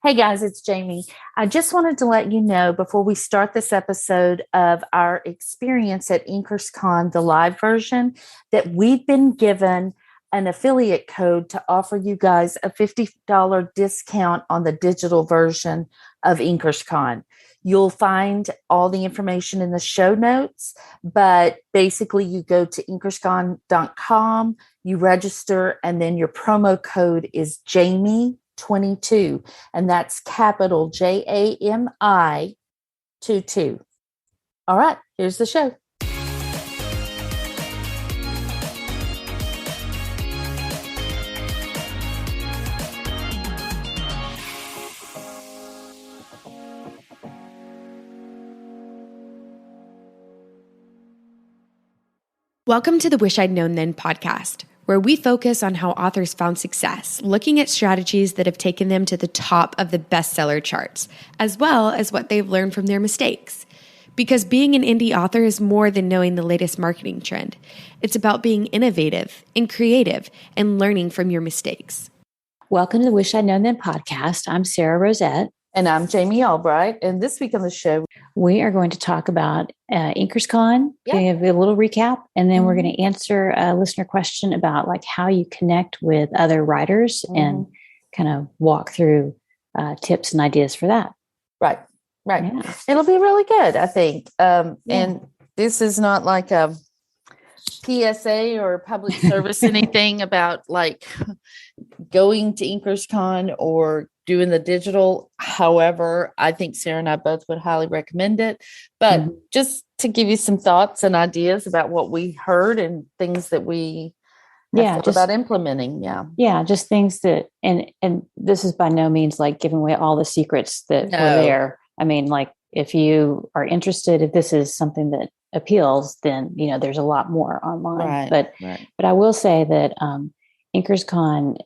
Hey guys, it's Jami. I just wanted to let you know before we start this episode of our experience at InkersCon, the live version, that we've been given an affiliate code to offer you guys a $50 discount on the digital version of InkersCon. You'll find all the information in the show notes, but basically you go to inkerscon.com, you register, and then your promo code is Jami22, and that's capital JAMI 22. All right, here's the show. Welcome to the Wish I'd Known Then podcast, where we focus on how authors found success, looking at strategies that have taken them to the top of the bestseller charts, as well as what they've learned from their mistakes. Because being an indie author is more than knowing the latest marketing trend. It's about being innovative and creative and learning from your mistakes. Welcome to the Wish I'd Known Then podcast. I'm Sarah Rosette. And I'm Jami Albright. And this week on the show, we are going to talk about InkersCon, give a little recap, and then we're going to answer a listener question about like how you connect with other writers and kind of walk through tips and ideas for that. Right. Yeah. It'll be really good, I think. And this is not like a PSA or public service anything about like going to InkersCon or doing the digital. However, I think Sarah and I both would highly recommend it. But just to give you some thoughts and ideas about what we heard and things that we thought about implementing. Yeah, just things that, and this is by no means like giving away all the secrets that were there. I mean, like if you are interested, if this is something that appeals, then, you know, there's a lot more online. But I will say that InkersCon,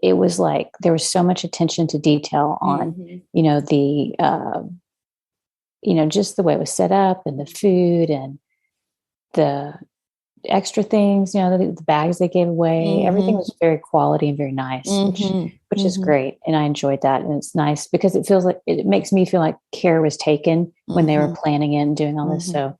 it was like there was so much attention to detail on, you know, the, you know, just the way it was set up and the food and the extra things, you know, the bags they gave away. Everything was very quality and very nice, which is great. And I enjoyed that. And it's nice because it feels like it makes me feel like care was taken when they were planning it and doing all this. So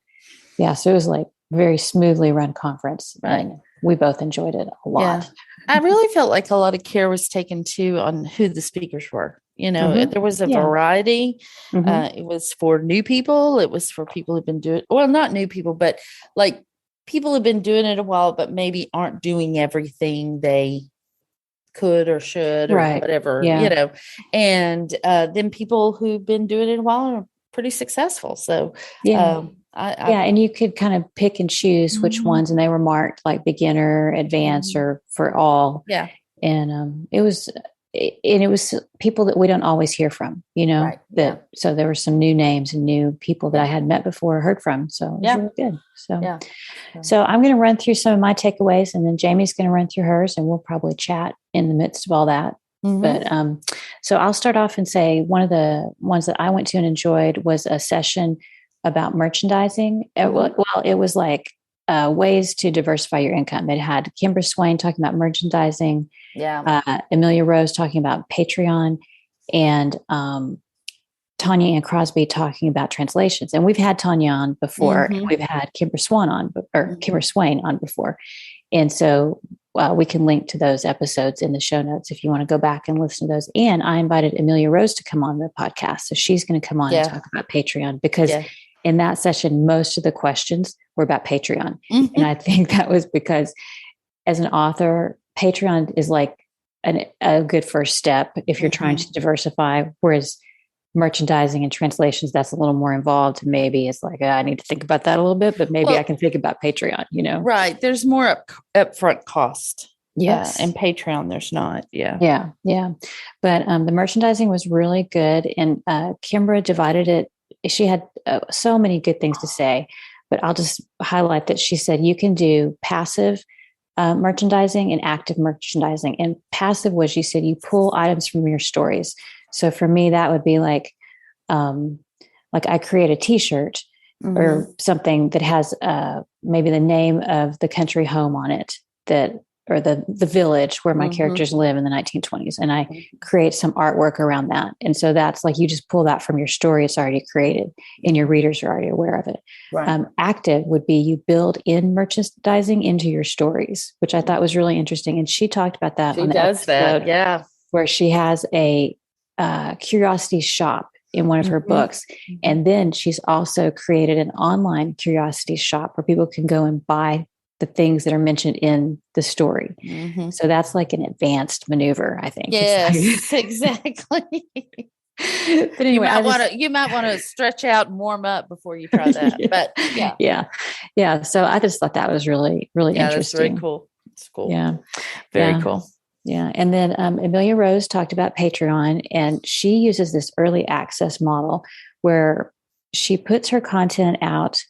so it was like very smoothly run conference. And we both enjoyed it a lot. I really felt like a lot of care was taken too on who the speakers were. You know, there was a variety. It was for new people. It was for people who've been doing, well, not new people, but like people who've been doing it a while, but maybe aren't doing everything they could or should or whatever, you know, and then people who've been doing it a while are pretty successful. So, and you could kind of pick and choose which ones, and they were marked like beginner, advanced, or for all. And it was people that we don't always hear from, you know. So there were some new names and new people that I hadn't met before or heard from. So it was really good. So I'm going to run through some of my takeaways, and then Jami's going to run through hers, and we'll probably chat in the midst of all that. But so I'll start off and say one of the ones that I went to and enjoyed was a session about merchandising. It was like ways to diversify your income. It had Kimber Swain talking about merchandising, Amelia Rose talking about Patreon, and Tanya and Crosby talking about translations. And we've had Tanya on before, and we've had Kimber Swain on before. And so we can link to those episodes in the show notes if you want to go back and listen to those. And I invited Amelia Rose to come on the podcast. So she's going to come on and talk about Patreon, because in that session, most of the questions were about Patreon. And I think that was because as an author, Patreon is like a good first step if you're trying to diversify, whereas merchandising and translations, that's a little more involved. Maybe it's like, I need to think about that a little bit, but maybe I can think about Patreon, you know? Right. There's more upfront cost. Yes. And Patreon, there's not. Yeah. But the merchandising was really good. And Kimbra divided it. She had so many good things to say, but I'll just highlight that she said you can do passive merchandising and active merchandising. And passive was, you said you pull items from your stories. So for me, that would be like I create a t-shirt or something that has maybe the name of the country home on it that or the village where my characters live in the 1920s. And I create some artwork around that. And so that's like, you just pull that from your story. It's already created and your readers are already aware of it. Right. Active would be you build in merchandising into your stories, which I thought was really interesting. And she talked about that on the episode. Yeah. Where she has a curiosity shop in one of her books. And then she's also created an online curiosity shop where people can go and buy the things that are mentioned in the story. So that's like an advanced maneuver, I think. Yes, exactly. But anyway, you might want to stretch out and warm up before you try that. But yeah. So I just thought that was really, really interesting. That's very cool. It's cool. Yeah. Very cool. Yeah. And then Amelia Rose talked about Patreon, and she uses this early access model where she puts her content out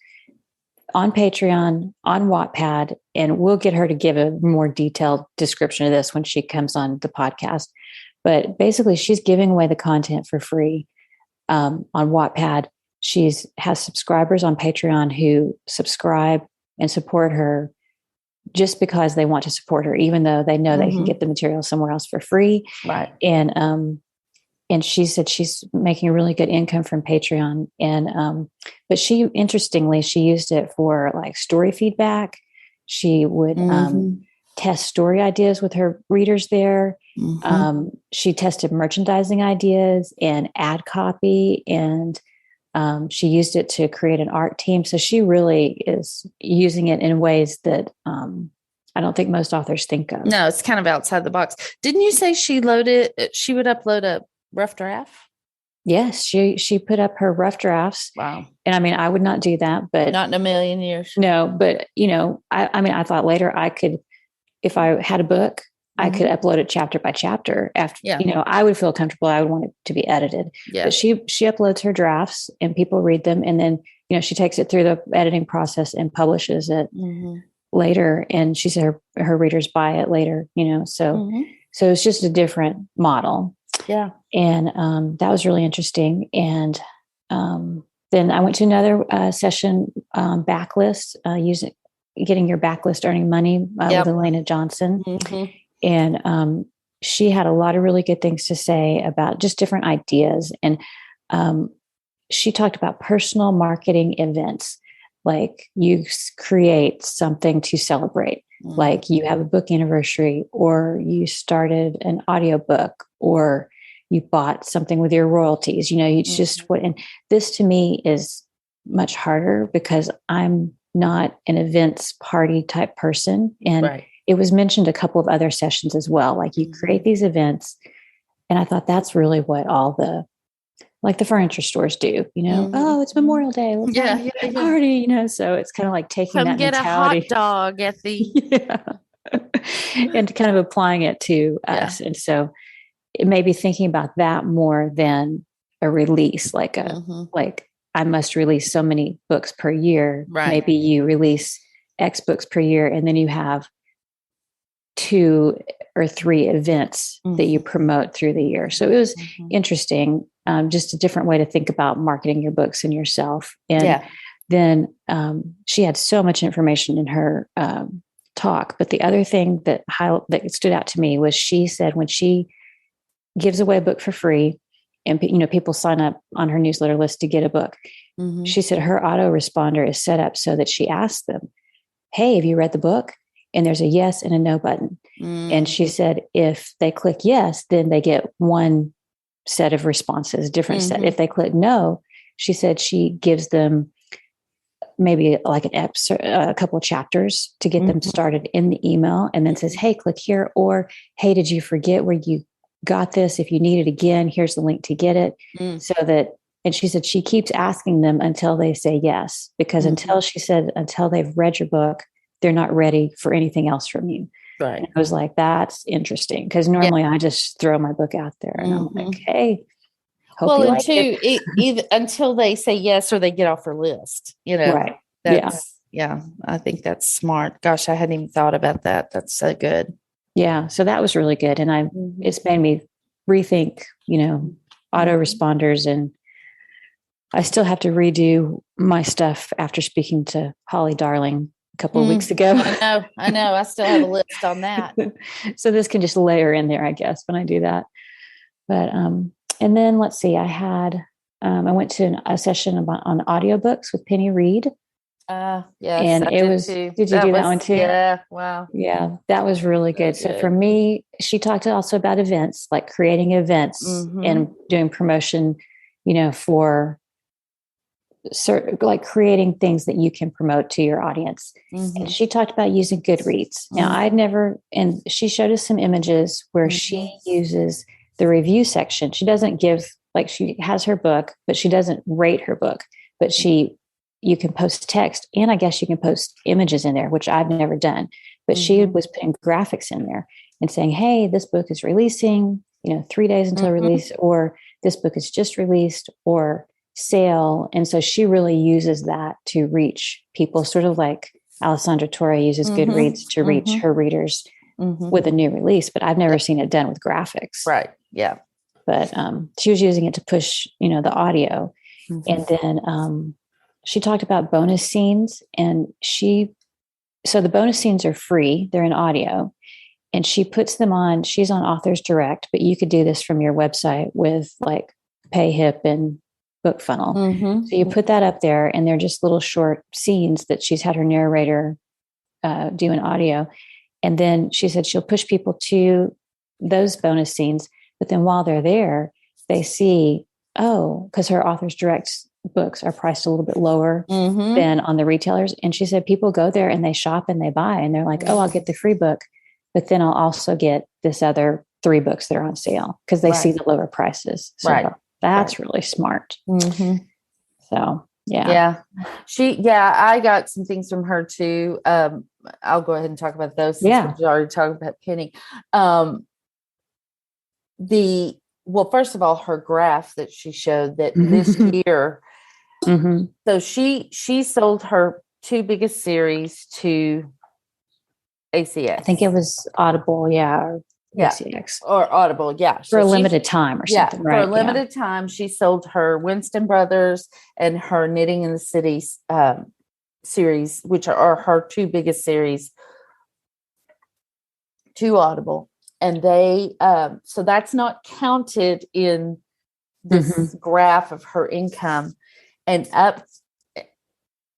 on Patreon, on Wattpad, and we'll get her to give a more detailed description of this when she comes on the podcast. But basically, she's giving away the content for free on Wattpad. Has subscribers on Patreon who subscribe and support her just because they want to support her, even though they know they can get the material somewhere else for free. Right. And she said she's making a really good income from Patreon. And, but interestingly, she used it for like story feedback. She would, test story ideas with her readers there. She tested merchandising ideas and ad copy, and, she used it to create an art team. So she really is using it in ways that, I don't think most authors think of. No, it's kind of outside the box. Didn't you say she would upload a rough draft? Yes, she put up her rough drafts. Wow. And I mean, I would not do that, but not in a million years. No, but I thought later I could, if I had a book, I could upload it chapter by chapter after, I would feel comfortable. I would want it to be edited. Yeah. But she uploads her drafts and people read them. And then, she takes it through the editing process and publishes it later. And she said her readers buy it later, so it's just a different model. Yeah. And that was really interesting. And then I went to another session, backlist, getting your backlist earning money with Elena Johnson. And she had a lot of really good things to say about just different ideas. And she talked about personal marketing events, like you create something to celebrate, like you have a book anniversary, or you started an audiobook, or you bought something with your royalties. It's just and this to me is much harder because I'm not an events party type person. And it was mentioned a couple of other sessions as well. Like you create these events. And I thought that's really what all the furniture stores do, oh, it's Memorial Day. Let's have a party, so it's kind of like taking that mentality. Get a hot dog at the, and kind of applying it to us. And so it may be thinking about that more than a release, like I must release so many books per year. Right. Maybe you release X books per year, and then you have 2 or 3 events that you promote through the year. So it was interesting, just a different way to think about marketing your books and yourself. And then she had so much information in her talk. But the other thing that stood out to me was she said when she gives away a book for free, and people sign up on her newsletter list to get a book. She said her autoresponder is set up so that she asks them, "Hey, have you read the book?" And there's a yes and a no button. And she said if they click yes, then they get one set of responses, different set. If they click no, she said she gives them maybe like a couple of chapters to get them started in the email, and then says, "Hey, click here," or "Hey, did you forget where you got this? If you need it again, here's the link to get it." So that, and she said she keeps asking them until they say yes, because until they've read your book, they're not ready for anything else from you. Right. And I was like, that's interesting, because normally I just throw my book out there and I'm like, hey, either until they say yes or they get off her list, Right. I think that's smart. Gosh, I hadn't even thought about that. That's so good. Yeah. So that was really good. And it's made me rethink, autoresponders, and I still have to redo my stuff after speaking to Holly Darling a couple of weeks ago. I know. I still have a list on that. So this can just layer in there, I guess, when I do that. But, and then let's see, I went to a session on audiobooks with Penny Reid. Yes, and it was, too. Did you do that one too? Yeah. Wow. Yeah, that was really good. So for me, she talked also about events, like creating events and doing promotion, for like creating things that you can promote to your audience. And she talked about using Goodreads. Now and she showed us some images where she uses the review section. She doesn't she has her book, but she doesn't rate her book, but you can post text, and I guess you can post images in there, which I've never done, but she was putting graphics in there and saying, hey, this book is releasing, 3 days until release, or this book is just released, or sale. And so she really uses that to reach people, sort of like Alessandra Torre uses Goodreads to reach her readers with a new release, but I've never seen it done with graphics. Right. Yeah. But she was using it to push, the audio. And then she talked about bonus scenes, and so the bonus scenes are free. They're in audio, and she puts them on. She's on Authors Direct, but you could do this from your website with like PayHip and BookFunnel. So you put that up there, and they're just little short scenes that she's had her narrator do in audio. And then she said she'll push people to those bonus scenes, but then while they're there, they see, because her Authors Direct books are priced a little bit lower than on the retailers. And she said people go there and they shop and they buy, and they're like, I'll get the free book, but then I'll also get this other 3 books that are on sale because they see the lower prices. So that's really smart. So yeah. I got some things from her too. I'll go ahead and talk about those. Since we already talked about Penny. Well, first of all, her graph that she showed that this year, so she sold her 2 biggest series to ACX. I think it was Audible, or ACX. Or Audible, for a limited time or something, right? For a limited time, she sold her Winston Brothers and her Knitting in the City series, which are her 2 biggest series, to Audible. And they, so that's not counted in this graph of her income. And up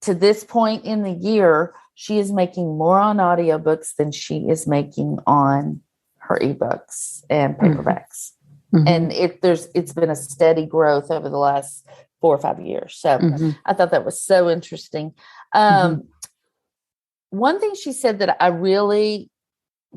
to this point in the year, she is making more on audiobooks than she is making on her ebooks and paperbacks. And it's been a steady growth over the last 4 or 5 years. So I thought that was so interesting. One thing she said that I really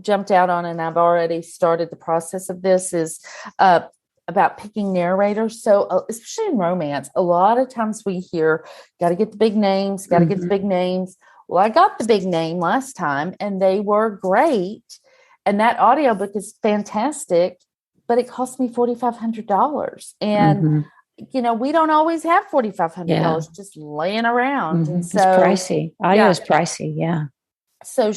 jumped out on, and I've already started the process of this, is about picking narrators. So especially in romance, a lot of times we hear, got to get the big names, got to get the big names. Well, I got the big name last time and they were great. And that audiobook is fantastic, but it cost me $4,500. And, we don't always have $4,500 just laying around. And so it's pricey. Audio is pricey. Yeah. So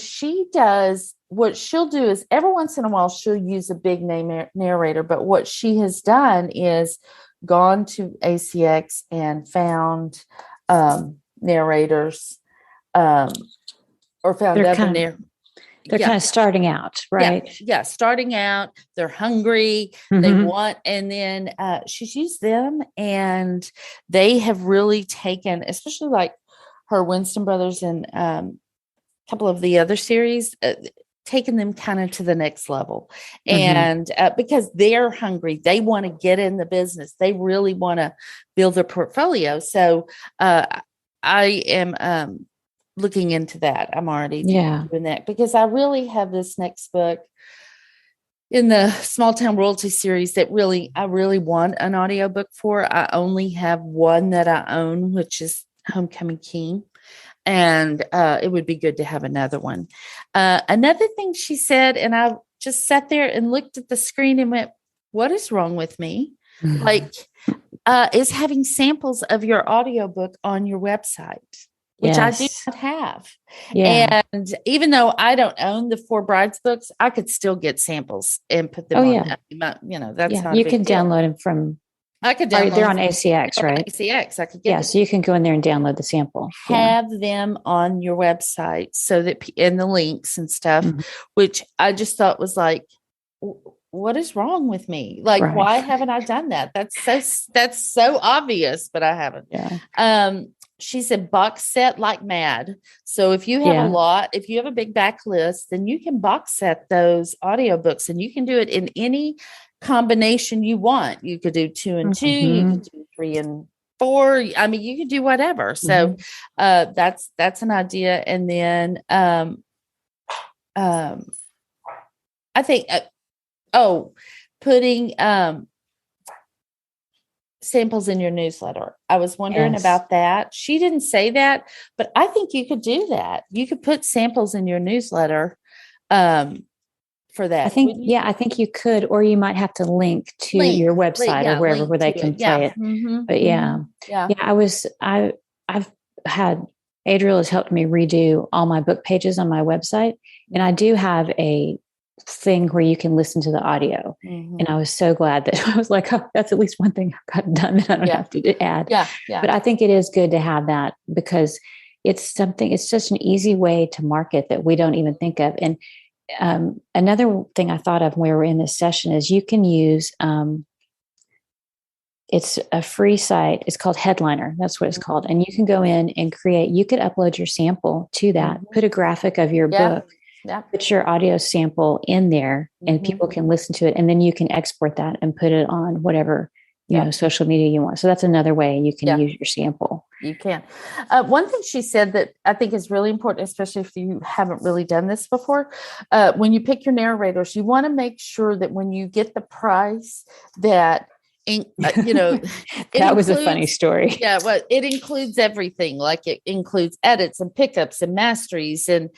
what she'll do is every once in a while, she'll use a big name narrator. But what she has done is gone to ACX and found narrators or found other narrators. They're kind of starting out, right? Yeah, starting out. They're hungry. They want, and then she's used them, and they have really taken, especially like her Winston Brothers and a couple of the other series, taking them kind of to the next level. And because they're hungry, they want to get in the business. They really want to build their portfolio. So I am looking into that. I'm already doing that because I really have this next book in the Small Town Royalty series that I really want an audiobook for. I only have one that I own, which is Homecoming King. And it would be good to have another one. Another thing she said, and I just sat there and looked at the screen and went, what is wrong with me? Is having samples of your audiobook on your website, which I do not have. Yeah. And even though I don't own the 4 Brides books, I could still get samples and put them on. That's not you can download them from I could download. They're on ACX, right? ACX. I could get so you can go in there and download the sample. Have them on your website so that in the links and stuff, which I just thought was like, what is wrong with me? Like, why haven't I done that? That's so obvious, but I haven't. Yeah. She said box set like mad. So if you have if you have a big backlist, then you can box set those audiobooks, and you can do it in any combination you want. You could do 2 and 2, you could do 3 and 4. I mean, you could do whatever. So that's an idea. And then I think putting samples in your newsletter. I was wondering about that. She didn't say that, but I think you could do that. You could put samples in your newsletter for that. I think you could, or you might have to link to your website or wherever where they can play it. But I've had Adriel has helped me redo all my book pages on my website, and I do have a thing where you can listen to the audio. And I was so glad that I was like, oh, that's at least one thing I've gotten done that I don't have to add. But I think it is good to have that, because it's just an easy way to market that we don't even think of. And another thing I thought of when we were in this session is you can use, it's a free site. It's called Headliner. That's what it's called. And you can go in and you could upload your sample to that, put a graphic of your book, put your audio sample in there, and people can listen to it. And then you can export that and put it on whatever, social media you want. So that's another way you can use your sample. You can. One thing she said that I think is really important, especially if you haven't really done this before, when you pick your narrators, you want to make sure that when you get the price that, that was a funny story. Yeah. Well, it includes everything. Like it includes edits and pickups and masteries and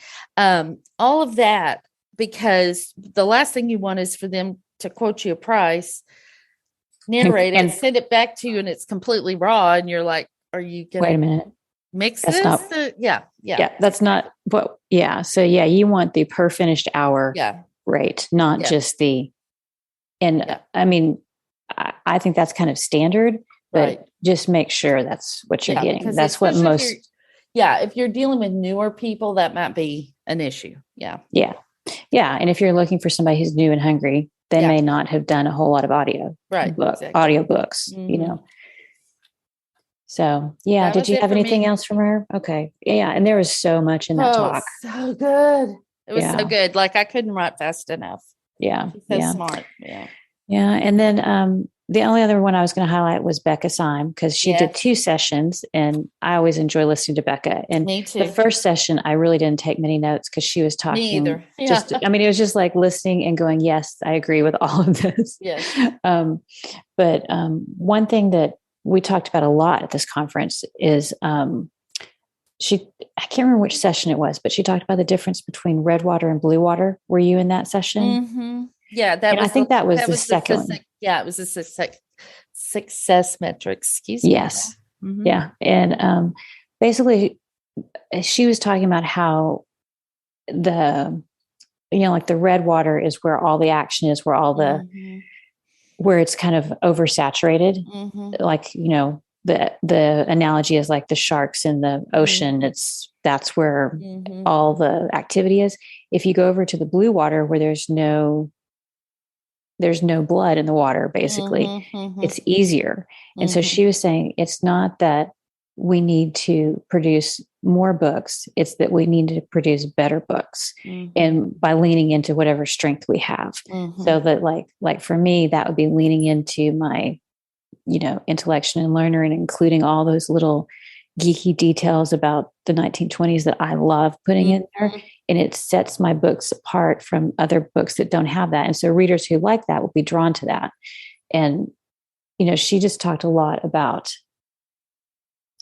all of that, because the last thing you want is for them to quote you a price, narrate it, and send it back to you, and it's completely raw. And you're like, are you going to wait a minute? Mix that's this? Not, that's not what, So you want the per finished hour rate, not just the, I mean, I think that's kind of standard, but just make sure that's what you're getting. That's what most. If you're dealing with newer people, that might be an issue. Yeah. And if you're looking for somebody who's new and hungry, they may not have done a whole lot of audiobooks, So did you have anything else from her? Okay. Yeah. And there was so much in that talk. So good. It was so good. Like I couldn't write fast enough. Yeah. She's so smart. Yeah. Yeah. And then the only other one I was going to highlight was Becca Syme, because she did 2 sessions, and I always enjoy listening to Becca. And me too. The first session, I really didn't take many notes because she was talking. Me either. It was just like listening and going, yes, I agree with all of this. Yes. But one thing that we talked about a lot at this conference is I can't remember which session it was, but she talked about the difference between red water and blue water. Were you in that session? Mm-hmm. Yeah, I think that was the second one. Yeah, it was a success metric. Excuse me. Yes. Mm-hmm. Yeah. And basically, she was talking about how like the red water is where all the action is, where all the, where it's kind of oversaturated. Like, the analogy is like the sharks in the ocean. That's where all the activity is. If you go over to the blue water where there's no blood in the water, basically, it's easier. And so she was saying, it's not that we need to produce more books. It's that we need to produce better books. And by leaning into whatever strength we have. So that like for me, that would be leaning into my, intellection and learner, and including all those little geeky details about the 1920s that I love putting in there. And it sets my books apart from other books that don't have that. And so readers who like that will be drawn to that. And, she just talked a lot about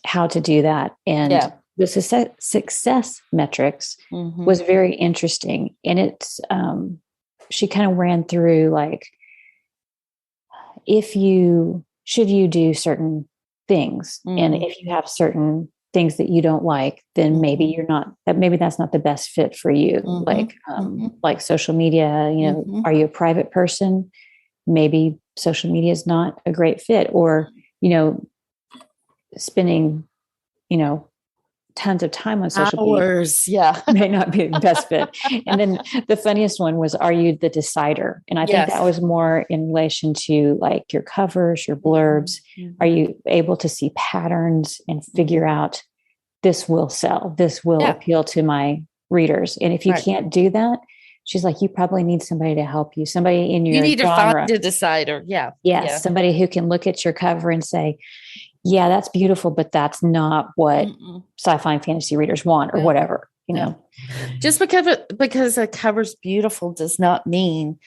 how to do that. And the success metrics was very interesting. And it's, she kind of ran through like, should you do certain things? And if you have certain things that you don't like, then maybe maybe that's not the best fit for you. Like social media, are you a private person? maybe social media is not a great fit, or, spending, tons of time on social media may not be the best fit. And then the funniest one was, are you the decider? And I think that was more in relation to like your covers, your blurbs. Are you able to see patterns and figure out, this will sell, this will appeal to my readers? And if you can't do that, she's like, you probably need somebody to help you, somebody in your genre. You need to find a decider. Somebody who can look at your cover and say, yeah, that's beautiful, but that's not what sci-fi and fantasy readers want, or whatever, Just because a cover's beautiful does not mean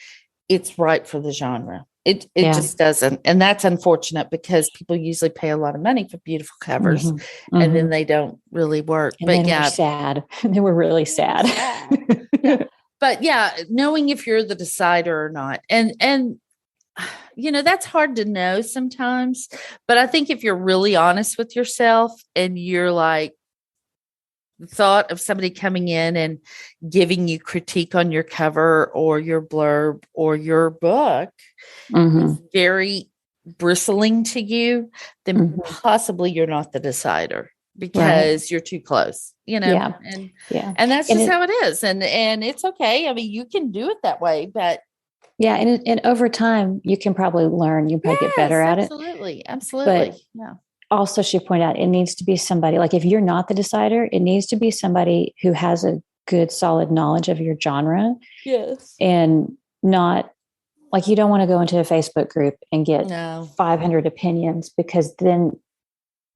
it's right for the genre. It just doesn't. And that's unfortunate, because people usually pay a lot of money for beautiful covers and then they don't really work. And but then we're sad. They were really sad. But knowing if you're the decider or not. And that's hard to know sometimes, but I think if you're really honest with yourself and you're like, the thought of somebody coming in and giving you critique on your cover or your blurb or your book is very bristling to you, then possibly you're not the decider, because you're too close, and that's just how it is. And it's okay. I mean, you can do it that way, but and over time you can probably learn, you probably get better at it. Absolutely. But also, she pointed out, it needs to be somebody, like if you're not the decider, it needs to be somebody who has a good, solid knowledge of your genre. Yes. And not like, you don't want to go into a Facebook group and get 500 opinions, because then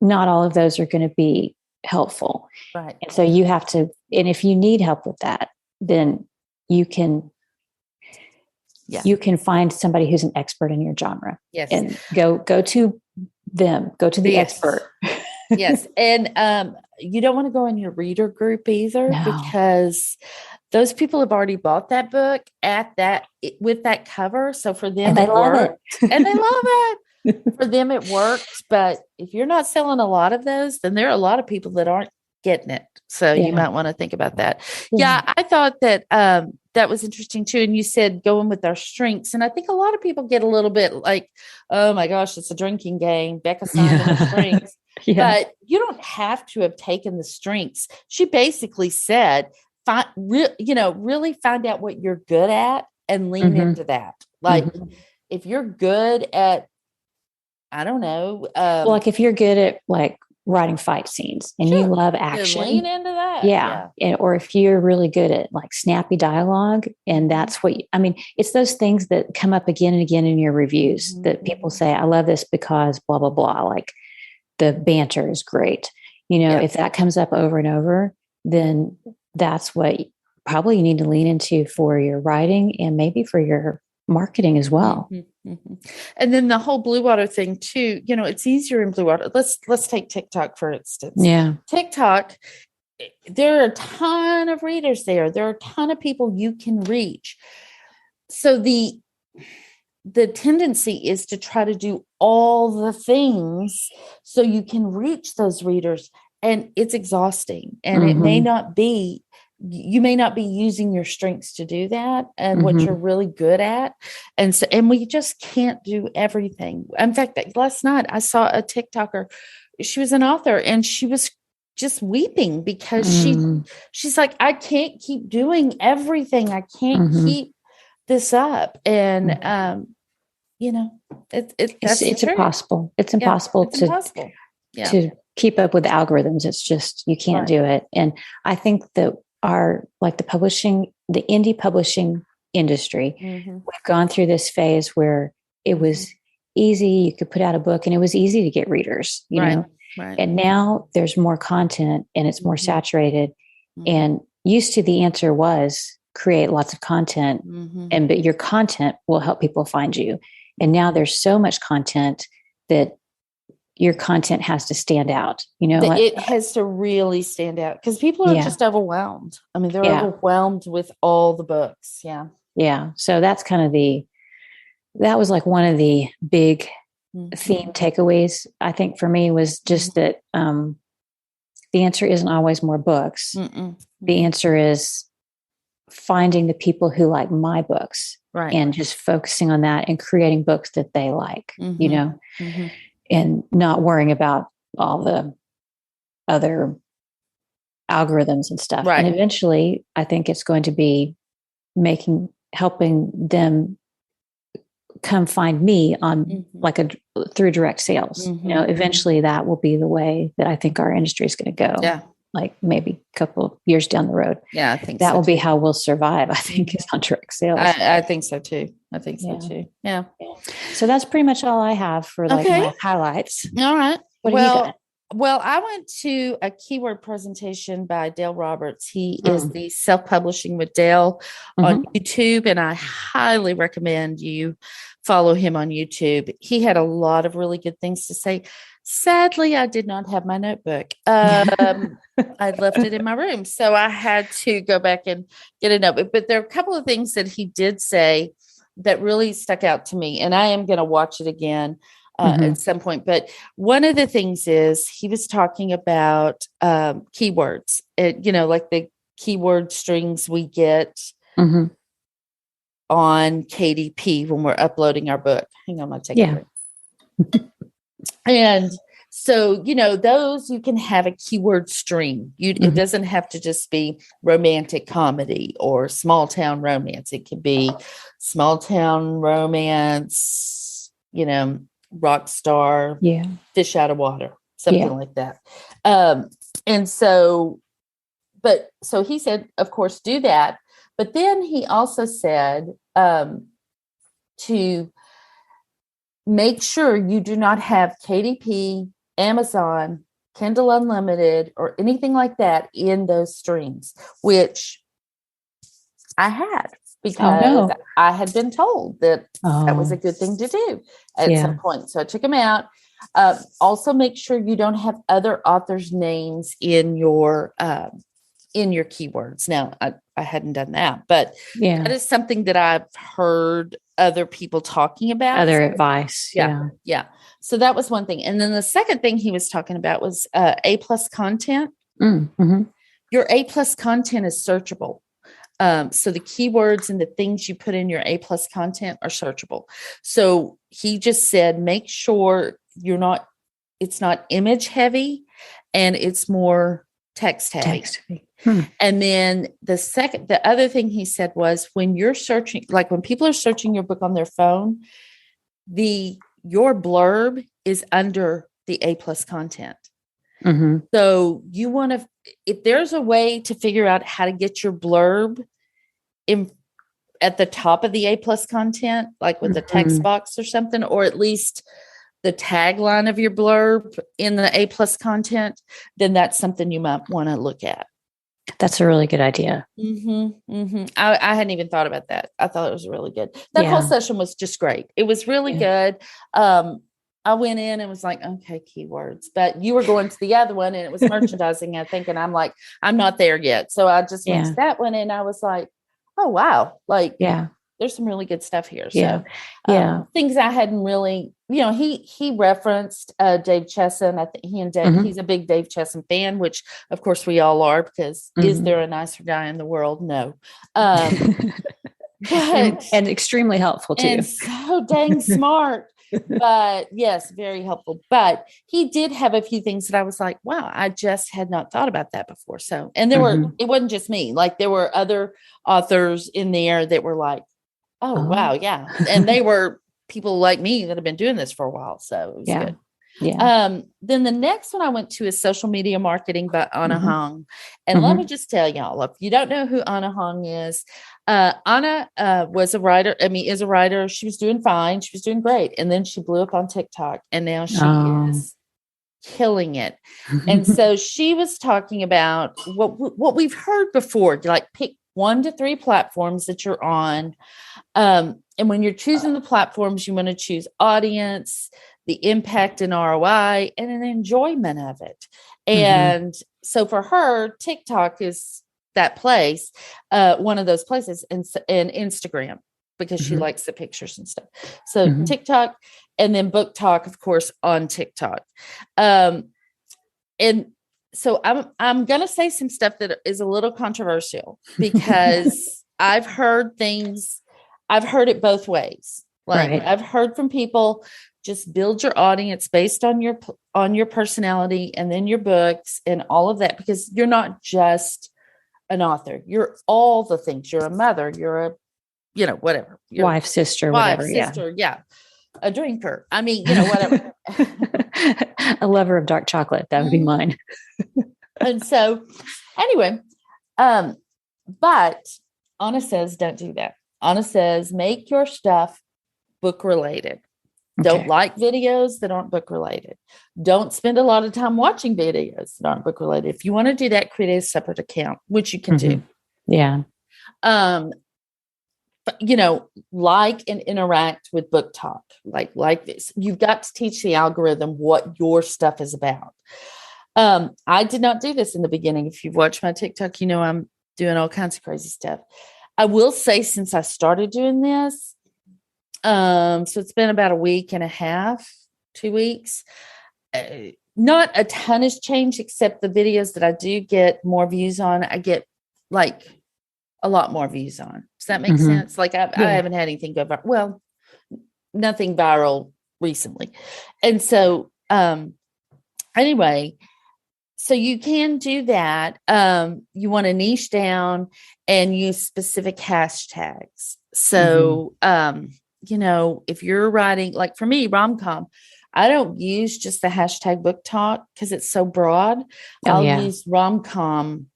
not all of those are going to be helpful. Right. And so you have to, and if you need help with that, then you can find somebody who's an expert in your genre. Yes. And go to them, go to the expert. Yes. And you don't want to go in your reader group either, because those people have already bought that book with that cover. So for them, they love it. And they love it. For them, it works. But if you're not selling a lot of those, then there are a lot of people that aren't getting it. So you might want to think about that. Yeah, I thought that that was interesting too. And you said going with our strengths. And I think a lot of people get a little bit like, oh my gosh, it's a drinking game. Becca Syme and the strengths. But you don't have to have taken the strengths. She basically said, really find out what you're good at and lean into that. Like if you're good at, I don't know. Like if you're good at like writing fight scenes and you love action, lean into that. And, or if you're really good at like snappy dialogue, and that's what it's those things that come up again and again in your reviews that people say, I love this because blah, blah, blah. Like the banter is great. If that comes up over and over, then that's what probably you need to lean into for your writing and maybe for your marketing as well. And then the whole Blue Water thing too, it's easier in Blue Water. Let's take TikTok, for instance. TikTok, there are a ton of readers there. There are a ton of people you can reach. So the tendency is to try to do all the things so you can reach those readers, and it's exhausting. And it may not be, you may not be using your strengths to do that and what you're really good at. And so, and we just can't do everything. In fact, last night I saw a TikToker, she was an author, and she was just weeping because she's like, I can't keep doing everything. I can't keep this up. And, it's impossible. It's impossible to keep up with the algorithms. It's just, you can't do it. And I think that the indie publishing industry, we've gone through this phase where it was easy. You could put out a book and it was easy to get readers, you know, and now there's more content and it's more saturated. And used to, the answer was create lots of content but your content will help people find you. And now there's so much content that your content has to stand out, it has to really stand out, because people are just overwhelmed. I mean, they're overwhelmed with all the books. Yeah. So that's kind of that was like one of the big theme takeaways, I think, for me, was just that the answer isn't always more books. The answer is finding the people who like my books, right, and just focusing on that and creating books that they like, you know, and not worrying about all the other algorithms and stuff. Right. And eventually I think it's going to be helping them come find me on through direct sales. You know, eventually that will be the way that I think our industry is going to go. Yeah. Like maybe a couple of years down the road. Yeah, I think that will be how we'll survive. I think is on direct sales. I think so too. I think so too. Yeah. So that's pretty much all I have for my highlights. All right. What do you got? Well, I went to a keyword presentation by Dale Roberts. He is the Self-Publishing with Dale on YouTube, and I highly recommend you follow him on YouTube. He had a lot of really good things to say. Sadly, I did not have my notebook. I left it in my room, so I had to go back and get a notebook. But there are a couple of things that he did say that really stuck out to me, and I am going to watch it again at some point. But one of the things is he was talking about keywords, like the keyword strings we get on KDP when we're uploading our book. Hang on, I'm going to take a break. And so, those you can have a keyword string. It doesn't have to just be romantic comedy or small town romance. It could be small town romance, rock star, fish out of water, something like that. So he said, of course, do that. But then he also said to make sure you do not have KDP, Amazon, Kindle Unlimited, or anything like that in those strings, which I had because I had been told that that was a good thing to do at some point. So I took them out. Also, make sure you don't have other authors' names in your keywords. Now, I hadn't done that, but that is something that I've heard other people talking about. Other advice. Yeah. So that was one thing. And then the second thing he was talking about was A+ content. Your A+ content is searchable. So the keywords and the things you put in your A+ content are searchable. So he just said, make sure it's not image heavy and it's more text heavy. And then the other thing he said was when you're searching, like when people are searching your book on their phone, your blurb is under the A+ content. So you want to, if there's a way to figure out how to get your blurb at the top of the A+ content, like with the text box or something, or at least the tagline of your blurb in the A+ content, then that's something you might want to look at. That's a really good idea. I hadn't even thought about that. I thought it was really good. That whole session was just great. It was really good. I went in and was like, okay, keywords, but you were going to the other one and it was merchandising, I think. And I'm like, I'm not there yet. So I just went to that one and I was like, oh, wow. There's some really good stuff here. So things I hadn't really, he referenced Dave Chesson. I think he and Dave, he's a big Dave Chesson fan, which of course we all are, because is there a nicer guy in the world? No. But and extremely helpful too. And so dang smart. But yes, very helpful. But he did have a few things that I was like, wow, I just had not thought about that before. So, and there it wasn't just me, like there were other authors in there that were like, oh, wow. Yeah. And they were people like me that have been doing this for a while. So it was good. Yeah. Then the next one I went to is Social Media Marketing by Anna Hong. And let me just tell y'all, if you don't know who Anna Hong is, Anna was a writer. Is a writer. She was doing fine. She was doing great. And then she blew up on TikTok and now she is killing it. And so she was talking about what we've heard before, like pick 1 to 3 platforms that you're on. And when you're choosing the platforms, you want to choose audience, the impact and ROI, and an enjoyment of it. And so for her, TikTok is that place, one of those places, and Instagram, because she likes the pictures and stuff. So TikTok, and then Book Talk, of course, on TikTok. And so I'm going to say some stuff that is a little controversial because I've heard things, I've heard it both ways. Like I've heard from people, just build your audience based on your personality and then your books and all of that, because you're not just an author. You're all the things. You're a mother. You're a, whatever. You're wife, sister, whatever. Sister. Yeah. A drinker. I mean, whatever. A lover of dark chocolate. That would be mine. And so anyway, but Anna says, don't do that. Anna says, make your stuff book related. Okay. Don't like videos that aren't book related. Don't spend a lot of time watching videos that aren't book related. If you want to do that, create a separate account, which you can do. Yeah. Like and interact with Book Talk, like this. You've got to teach the algorithm what your stuff is about. I did not do this in the beginning. If you've watched my TikTok, I'm doing all kinds of crazy stuff. I will say, since I started doing this, so it's been about a week and a half, 2 weeks. Not a ton has changed, except the videos that I do get more views on, I get like a lot more views on. Does that make sense? Like I haven't had anything go viral. Well, nothing viral recently. And so, anyway, so you can do that. You want to niche down and use specific hashtags. So, if you're writing, like for me, rom-com, I don't use just the hashtag book talk because it's so broad. I'll use rom-com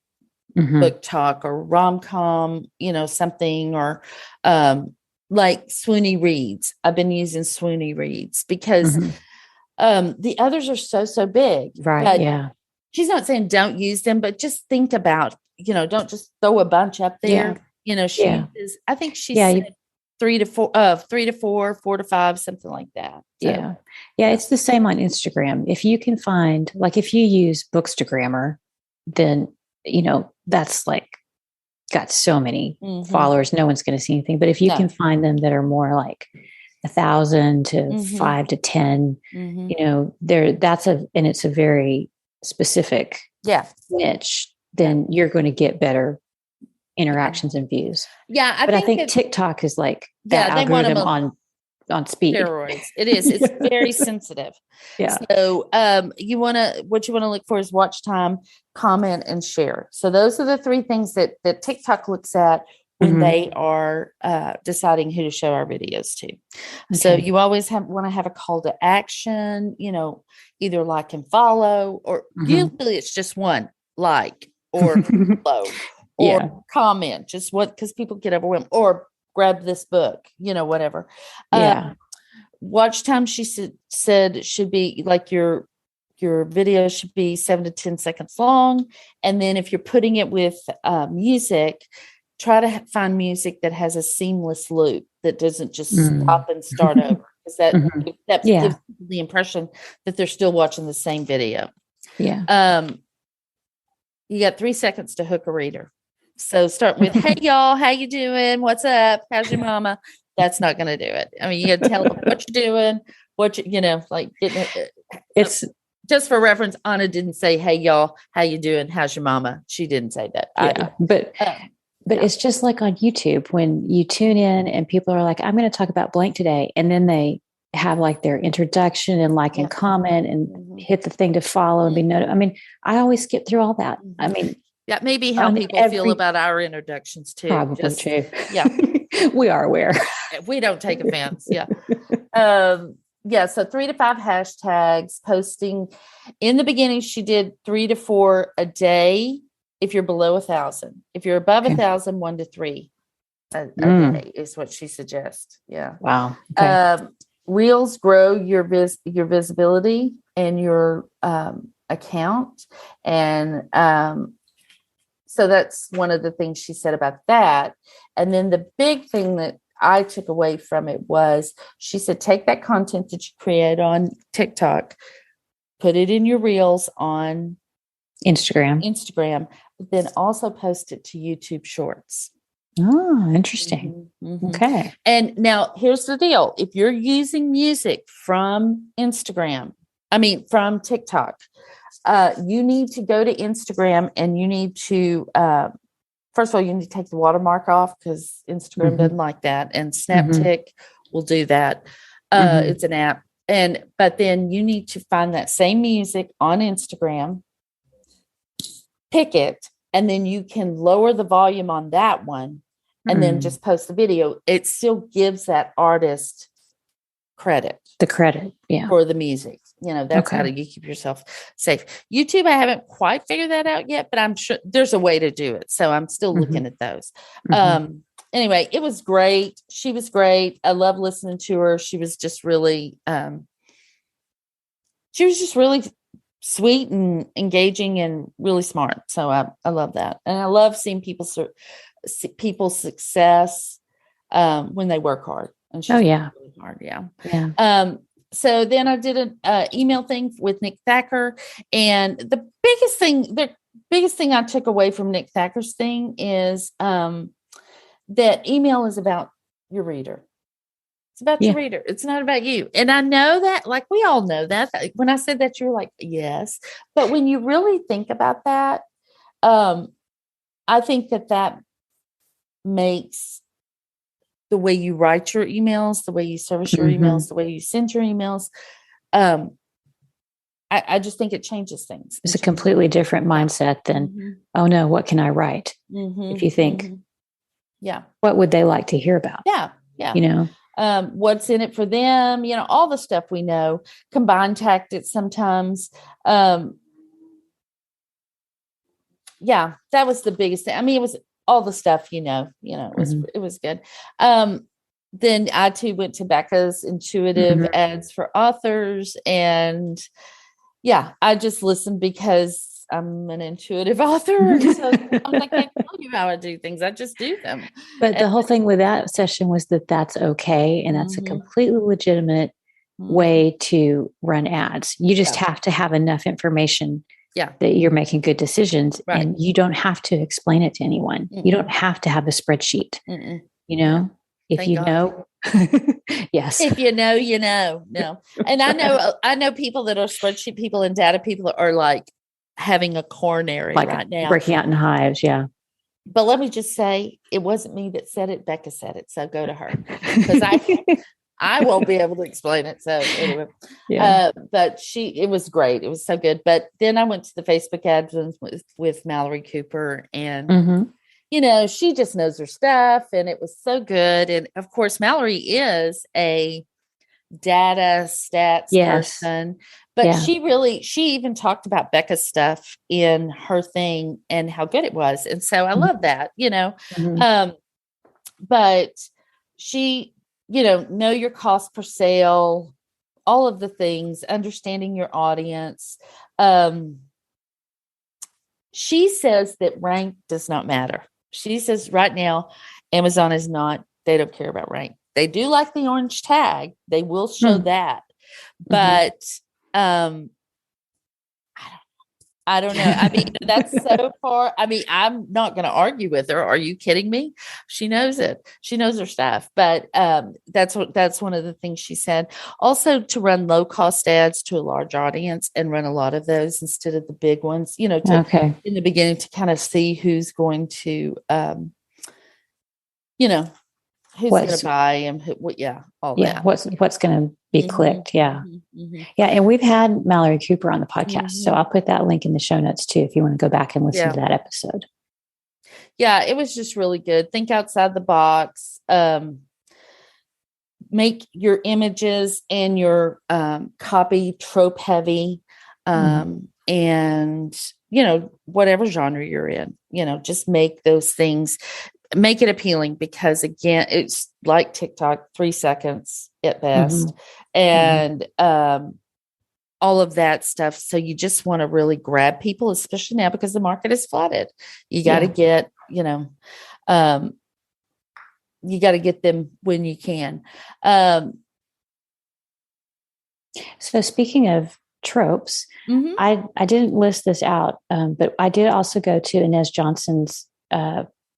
book talk or rom-com, something, or like Swoony Reads. I've been using Swoony Reads because the others are so big. Right. But she's not saying don't use them, but just think about, don't just throw a bunch up there. She uses, I think she said 3 to 4, 3 to 4, 4 to 5, something like that. So, yeah. It's the same on Instagram. If you can find, like, if you use Bookstagrammer, then that's like got so many followers, no one's going to see anything. But if you can find them that are more like 1,000 to 5 to 10, and it's a very specific niche, then you're going to get better interactions and views. Yeah. I think TikTok is like that algorithm on speed. Steroids. It is. It's very sensitive. Yeah. So what you want to look for is watch time, comment, and share. So those are the 3 things that TikTok looks at when they are deciding who to show our videos to. Okay. So you always want to have a call to action, either like and follow, or usually it's just one, like or follow or comment, just because people get overwhelmed, or grab this book, whatever. Watch time, she said should be like your video should be 7 to 10 seconds long. And then if you're putting it with music, try to find music that has a seamless loop that doesn't just stop and start over, because that gives the impression that they're still watching the same video. Yeah. You got 3 seconds to hook a reader. So start with, hey, y'all, how you doing? What's up? How's your mama? That's not going to do it. I mean, you got to tell them what you're doing, it's just for reference. Anna didn't say, hey, y'all, how you doing? How's your mama? She didn't say that. But it's just like on YouTube, when you tune in and people are like, I'm going to talk about blank today. And then they have like their introduction and like and comment and hit the thing to follow and be noted. I mean, I always skip through all that. I mean, that may be how people feel about our introductions too. Probably true. Yeah. We are aware. We don't take offense. Yeah. So 3 to 5 hashtags, posting. In the beginning, she did 3 to 4 a day. If you're below 1,000, if you're above 1,000, 1 to 3 a day is what she suggests. Yeah. Wow. Okay. Reels grow your visibility and your account. And, so that's one of the things she said about that. And then the big thing that I took away from it was, she said, take that content that you create on TikTok, put it in your reels on Instagram, but then also post it to YouTube Shorts. Oh, interesting. Okay. And now here's the deal. If you're using music from from TikTok, you need to go to Instagram and you need to first of all, you need to take the watermark off because Instagram doesn't like that. And SnapTick will do that. It's an app. But then you need to find that same music on Instagram, pick it, and then you can lower the volume on that one and then just post the video. It still gives that artist credit. The credit, for the music. That's how you keep yourself safe. YouTube, I haven't quite figured that out yet, but I'm sure there's a way to do it. So I'm still looking at those. Anyway, it was great. She was great. I love listening to her. She was just really, sweet and engaging and really smart. So I love that. And I love seeing people's success when they work hard. And she's really hard. Yeah. So then I did an email thing with Nick Thacker. And the biggest thing I took away from Nick Thacker's thing is that email is about your reader. It's about your reader. It's not about you. And I know that, like, we all know that. When I said that, you're like, yes. But when you really think about that, I think that makes the way you write your emails, the way you service your emails, the way you send your emails. I just think it changes things. It's a completely different mindset than, oh no, what can I write? If you think, what would they like to hear about? Yeah. What's in it for them? All the stuff we know, combined tactics sometimes. That was the biggest thing. I mean, it was all the stuff, it was good. Then I too went to Becca's intuitive ads for authors. And I just listened because I'm an intuitive author. So I can't tell you how I do things. I just do them. But the whole thing with that session was that's okay. And that's a completely legitimate way to run ads. You just have to have enough information that you're making good decisions, and you don't have to explain it to anyone. You don't have to have a spreadsheet, if Thank you God. know, yes. If you know, you know, no. And I know people that are spreadsheet people and data people are like having a coronary right now. Breaking out in hives. Yeah. But let me just say, it wasn't me that said it. Becca said it. So go to her, because I won't be able to explain it. So anyway, but it was great. It was so good. But then I went to the Facebook ads with Malorie Cooper, and she just knows her stuff, and it was so good. And of course, Malorie is a data stats person, but she even talked about Becca's stuff in her thing and how good it was. And so I love that, but she, know your cost per sale, all of the things, understanding your audience. She says that rank does not matter. She says right now, Amazon is not, they don't care about rank. They do like the orange tag. They will show that. But I don't know. I mean, that's so far. I mean, I'm not going to argue with her. Are you kidding me? She knows it. She knows her stuff. But that's one of the things she said. Also, to run low cost ads to a large audience and run a lot of those instead of the big ones, in the beginning, to kind of see who's going to, who's going to buy and all that. What's going to be clicked. Yeah. And we've had Malorie Cooper on the podcast. So I'll put that link in the show notes too, if you want to go back and listen to that episode. Yeah. It was just really good. Think outside the box. Make your images and your copy trope heavy. And, whatever genre you're in, just make those things, make it appealing, because again, it's like TikTok, 3 seconds at best. And all of that stuff. So you just want to really grab people, especially now because the market is flooded. You got to get, you got to get them when you can. So speaking of tropes, I didn't list this out, but I did also go to Inez Johnson's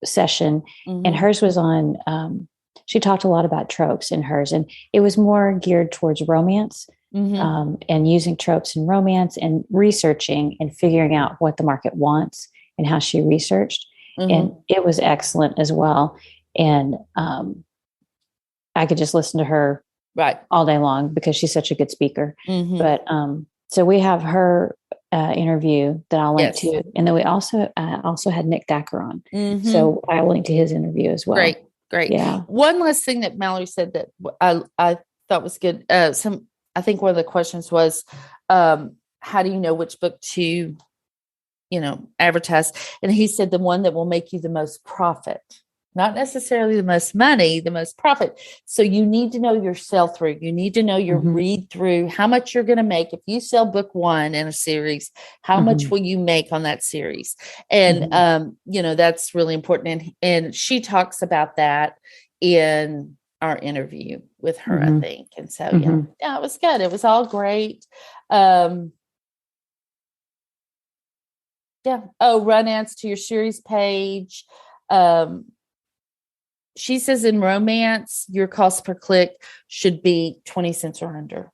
session, and hers was on, she talked a lot about tropes in hers, and it was more geared towards romance, and using tropes in romance and researching and figuring out what the market wants and how she researched. and it was excellent as well. And I could just listen to her all day long because she's such a good speaker. But so we have her interview that I'll link to, and then we also had Nick Dacker on, so I'll link to his interview as well. Great. Yeah. One last thing that Malorie said that I thought was good. I think one of the questions was, how do you know which book to, advertise? And he said the one that will make you the most profit. Not necessarily the most money, the most profit. So you need to know your sell through. You need to know your read through, how much you're going to make. If you sell book 1 in a series, how much will you make on that series? And, that's really important. And she talks about that in our interview with her, I think. And so, it was good. It was all great. Oh, run ads to your series page. She says in romance, your cost per click should be 20 cents or under.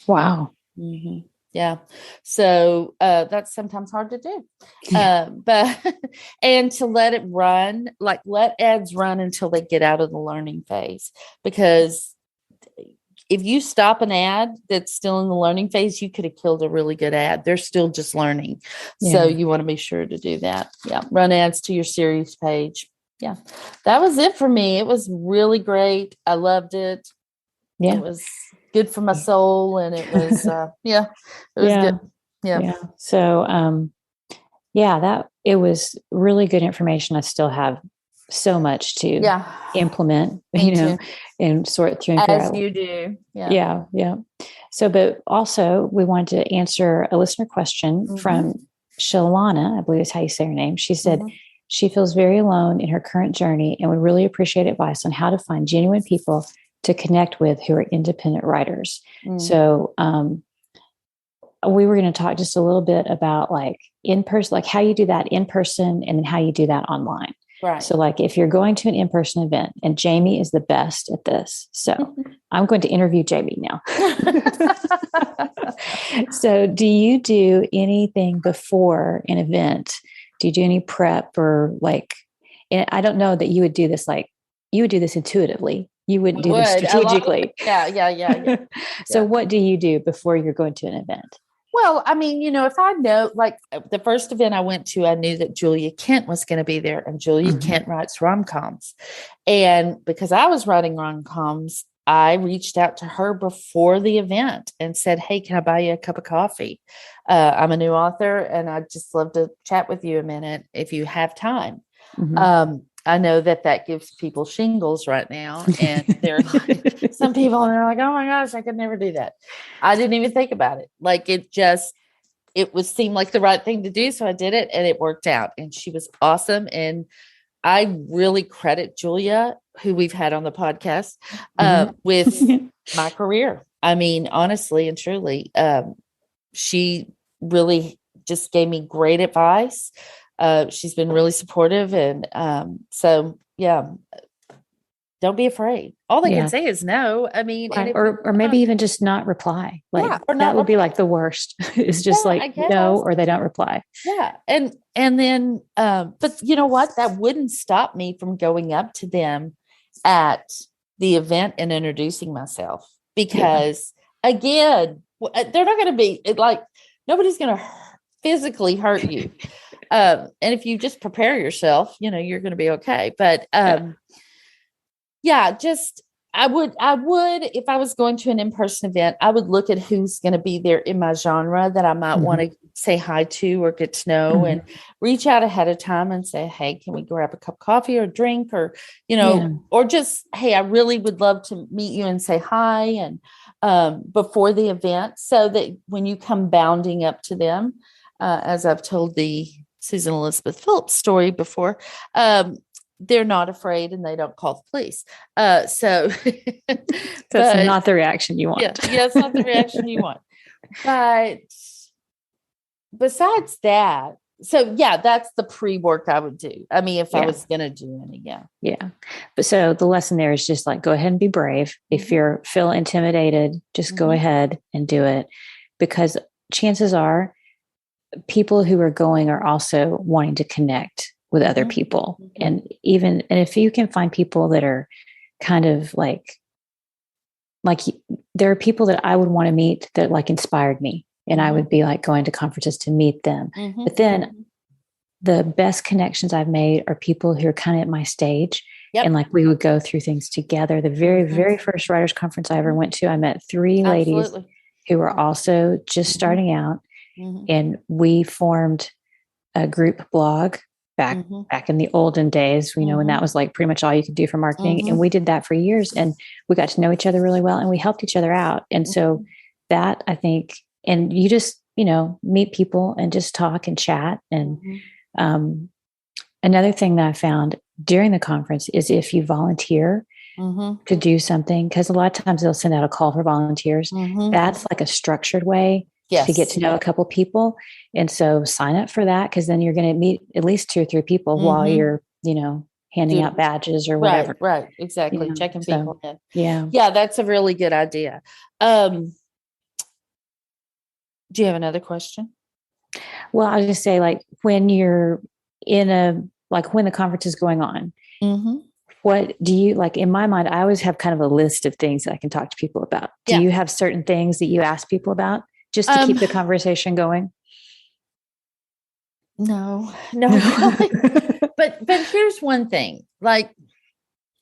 Wow. Yeah. So that's sometimes hard to do. But and to let it run, let ads run until they get out of the learning phase. Because if you stop an ad that's still in the learning phase, you could have killed a really good ad. They're still just learning. So you want to be sure to do that. Yeah. Run ads to your series page. Yeah, that was it for me. It was really great. I loved it. Yeah, it was good for my soul, and it was it was good. Yeah. So that it was really good information. I still have so much to implement, and sort through and as you do. Yeah. So, but also we wanted to answer a listener question from Shalana, I believe is how you say her name. She said. She feels very alone in her current journey and would really appreciate advice on how to find genuine people to connect with who are independent writers. So we were going to talk just a little bit about in person, how you do that in person and then how you do that online. Right. So if you're going to an in-person event, and Jami is the best at this. So I'm going to interview Jami now. So do you do anything before an event? Do you do any prep or and I don't know that you would do this, you would do this intuitively. You wouldn't do this strategically. Yeah. So what do you do before you're going to an event? Well, I mean, if I know, the first event I went to, I knew that Julia Kent was going to be there, and Julia Kent writes rom-coms. And because I was writing rom-coms, I reached out to her before the event and said, hey, can I buy you a cup of coffee? I'm a new author and I'd just love to chat with you a minute if you have time. I know that gives people shingles right now. And there are some people, and they're like, oh my gosh, I could never do that. I didn't even think about it. It seemed like the right thing to do. So I did it and it worked out. And she was awesome. And I really credit Julia, who we've had on the podcast, with my career. I mean, honestly and truly, she really just gave me great advice. She's been really supportive. And don't be afraid. All they can say is no. I mean, or maybe even just not reply. That would be the worst. It's just no, or they don't reply. Yeah. And then, but you know what? That wouldn't stop me from going up to them at the event and introducing myself, because again, they're not going to be nobody's going to physically hurt you. And if you just prepare yourself, you're going to be okay. But, I would, if I was going to an in-person event, I would look at who's going to be there in my genre that I might want to say hi to or get to know, and reach out ahead of time and say, hey, can we grab a cup of coffee or drink, or, or just, hey, I really would love to meet you and say hi. And before the event, so that when you come bounding up to them, as I've told the Susan Elizabeth Phillips story before, they're not afraid and they don't call the police. So that's not the reaction you want. Yeah, it's not the reaction you want. But besides that, that's the pre-work I would do. I mean, if I was going to do any, Yeah. But so the lesson there is just go ahead and be brave. If you feel intimidated, just go ahead and do it, because chances are people who are going are also wanting to connect with other people. And if you can find people that are kind of like there are people that I would want to meet that like inspired me, and I would be like going to conferences to meet them. But then the best connections I've made are people who are kind of at my stage. Yep. And like we would go through things together. The very, very first writers conference I ever went to, I met 3 ladies who were also just starting out. And we formed a group blog back in the olden days, you know, when that was like pretty much all you could do for marketing. And we did that for years, and we got to know each other really well, and we helped each other out. And so that, I think, and you just, you know, meet people and just talk and chat. And another thing that I found during the conference is if you volunteer to do something, because a lot of times they'll send out a call for volunteers. That's like a structured way to get to know a couple people. And so sign up for that, because then you're going to meet at least 2 or 3 people while you're, you know, handing out badges or whatever. Right. Exactly. You know, checking people in. Yeah. Yeah. That's a really good idea. Do you have another question? Well, I was just say, like, when you're when the conference is going on, what do you like? In my mind, I always have kind of a list of things that I can talk to people about. Do you have certain things that you ask people about just to keep the conversation going? No. But here's one thing, like,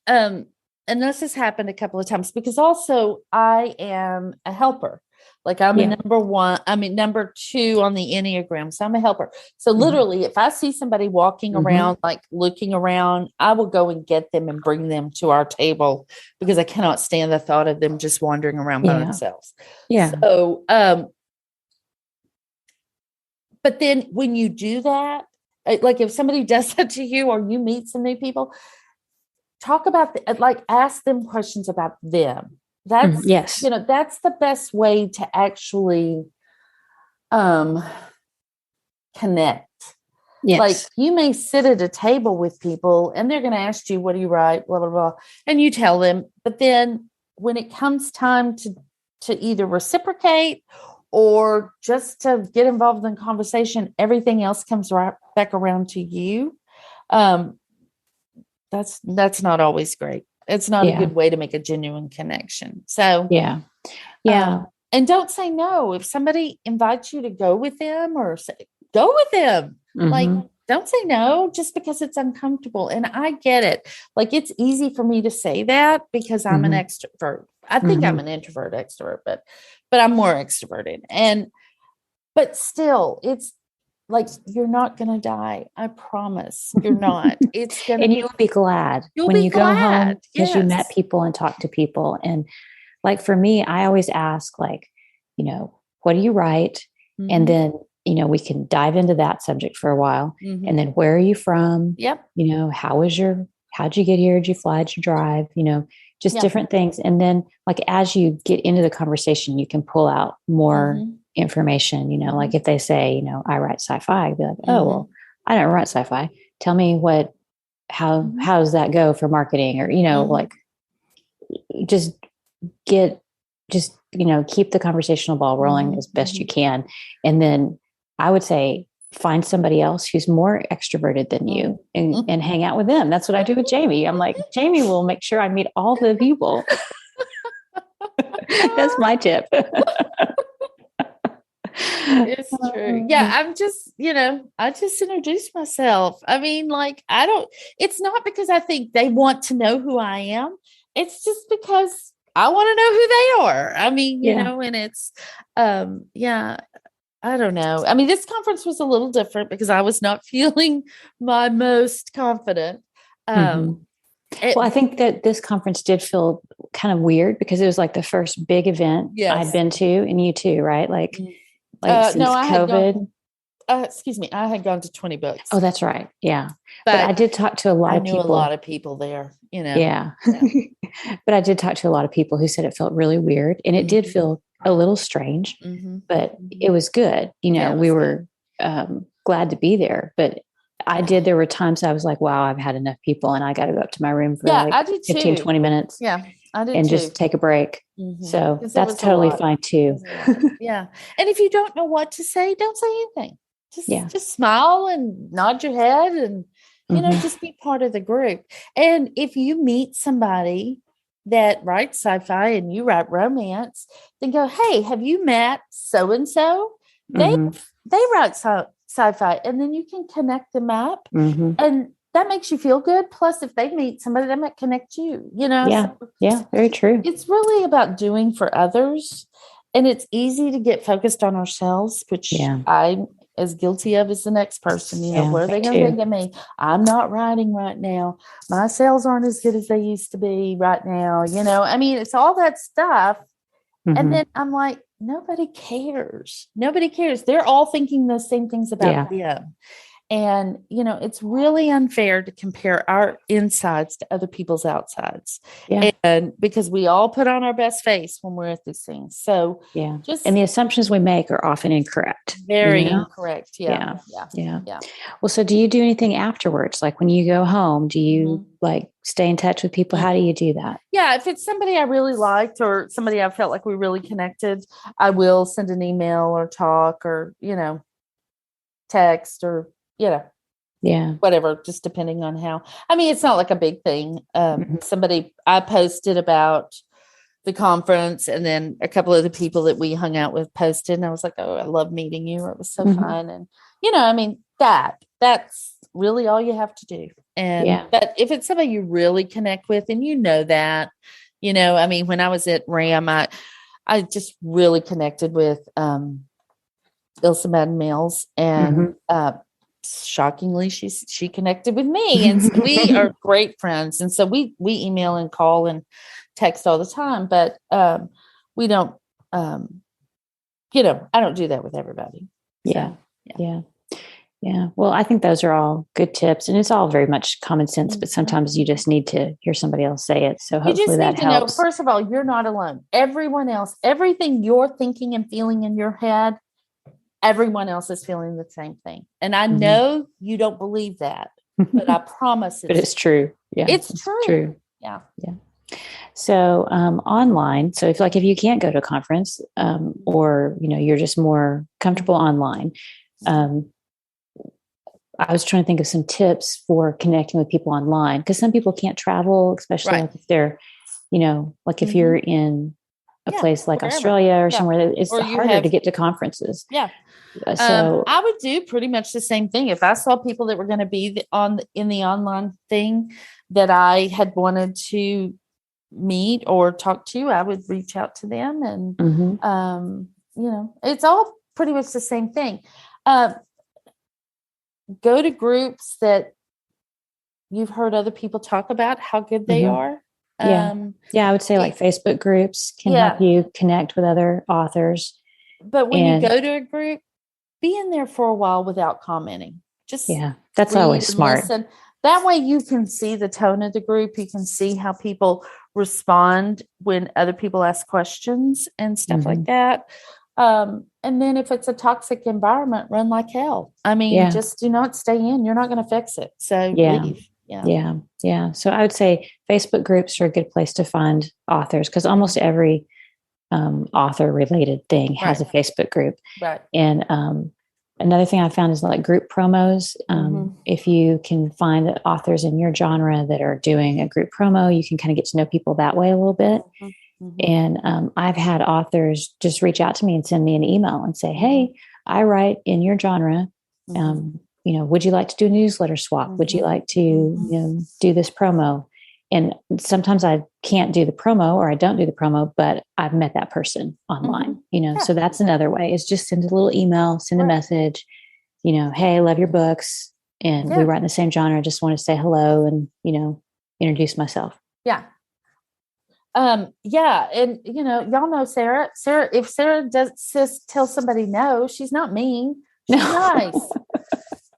and this has happened a couple of times, because also I am a helper. Like I'm a number 2 on the Enneagram. So I'm a helper. So literally, if I see somebody walking around, like looking around, I will go and get them and bring them to our table, because I cannot stand the thought of them just wandering around by themselves. Yeah. So, but then when you do that, like if somebody does that to you, or you meet some new people, talk about ask them questions about them. That's you know, that's the best way to actually connect. Yes. Like you may sit at a table with people and they're going to ask you, what do you write? Blah, blah, blah. And you tell them, but then when it comes time to either reciprocate or just to get involved in conversation, everything else comes right back around to you. That's not always great. It's not a good way to make a genuine connection. So, and don't say no. If somebody invites you to go with them, or go with them, like, don't say no just because it's uncomfortable. And I get it. Like, it's easy for me to say that because I'm an extrovert. I think I'm an introvert extrovert, but I'm more extroverted. But still, it's like, you're not going to die. I promise you're not. It's going to and you'll be glad when you go home, because you met people and talked to people. And like, for me, I always ask, like, you know, what do you write? And then, you know, we can dive into that subject for a while. And then, where are you from? Yep. You know, how'd you get here? Did you fly? Did you drive? You know, just different things. And then, like, as you get into the conversation, you can pull out more information, you know, like if they say, you know, I write sci-fi, I'd be like, oh, well, I don't write sci-fi. Tell me how does that go for marketing? Or, you know, like you know, keep the conversational ball rolling as best you can. And then I would say, find somebody else who's more extroverted than you and hang out with them. That's what I do with Jami. I'm like, Jami will make sure I meet all the people. That's my tip. It's true. Yeah. I'm just, you know, I just introduced myself. I mean, like, it's not because I think they want to know who I am. It's just because I want to know who they are. I mean, you know, and it's, I don't know. I mean, this conference was a little different because I was not feeling my most confident. Well, I think that this conference did feel kind of weird because it was like the first big event I'd been to, and you too, right? Like since COVID. Excuse me, I had gone to 20 books. Oh, that's right. Yeah. But I did talk to a lot of people. I knew a lot of people there, you know. Yeah. But I did talk to a lot of people who said it felt really weird, and it did feel a little strange, but it was good. You know, we were glad to be there, but there were times I was like, wow, I've had enough people and I got to go up to my room for like 15, 20 minutes. Yeah. I did and too. Just take a break. So that's totally fine too. Yeah. And if you don't know what to say, don't say anything. Just smile and nod your head and just be part of the group. And if you meet somebody that writes sci-fi and you write romance, then go, hey, have you met so-and-so? They write sci-fi, and then you can connect them up, and that makes you feel good. Plus, if they meet somebody, that might connect you, Yeah, very true. It's really about doing for others, and it's easy to get focused on ourselves, which I'm as guilty of as the next person. What are they going to think of me? I'm not writing right now. My sales aren't as good as they used to be right now. It's all that stuff. And then I'm like, nobody cares. Nobody cares. They're all thinking the same things about them. And, it's really unfair to compare our insides to other people's outsides. Yeah. And because we all put on our best face when we're at these things. So and the assumptions we make are often incorrect. Very incorrect. Yeah. Well, so do you do anything afterwards? Like when you go home, do you stay in touch with people? How do you do that? Yeah. If it's somebody I really liked or somebody I felt like we really connected, I will send an email or talk or, text or, whatever, just depending on how. It's not like a big thing. I posted about the conference, and then a couple of the people that we hung out with posted, and I was like, oh, I love meeting you. It was so fun. And, that's really all you have to do. And, but if it's somebody you really connect with, and that, when I was at RAM, I just really connected with, Ilsa Madden Mills, and, shockingly, she connected with me, and so we are great friends. And so we email and call and text all the time, but we don't, I don't do that with everybody. Yeah. Well, I think those are all good tips, and it's all very much common sense, but sometimes you just need to hear somebody else say it. So hopefully that helps. First of all, you're not alone. Everyone else, everything you're thinking and feeling in your head, everyone else is feeling the same thing. And I know you don't believe that, but I promise it's true. Yeah. It's true. Yeah. So online, so if you can't go to a conference or, you're just more comfortable online, I was trying to think of some tips for connecting with people online, because some people can't travel, especially if they're, if you're in a place like Australia or somewhere, it's harder to get to conferences. Yeah. So I would do pretty much the same thing. If I saw people that were going to be in the online thing that I had wanted to meet or talk to, I would reach out to them, and it's all pretty much the same thing. Go to groups that you've heard other people talk about how good they are. I would say like Facebook groups can help you connect with other authors. But when you go to a group, be in there for a while without commenting. That's always smart. Listen. That way you can see the tone of the group. You can see how people respond when other people ask questions and stuff like that. And then if it's a toxic environment, run like hell. Just do not stay in. You're not going to fix it. So leave. Yeah. So I would say Facebook groups are a good place to find authors, because almost every author related thing has a Facebook group. Right. And another thing I found is like group promos. If you can find authors in your genre that are doing a group promo, you can kind of get to know people that way a little bit. And I've had authors just reach out to me and send me an email and say, hey, I write in your genre. Would you like to do a newsletter swap? Would you like to, do this promo? And sometimes I can't do the promo, or I don't do the promo, but I've met that person online, so that's another way, is just send a little email, send a message, hey, I love your books, and we write in the same genre. I just want to say hello and, introduce myself. Yeah. And y'all know Sarah, if Sarah just tells somebody no, she's not mean. She's nice.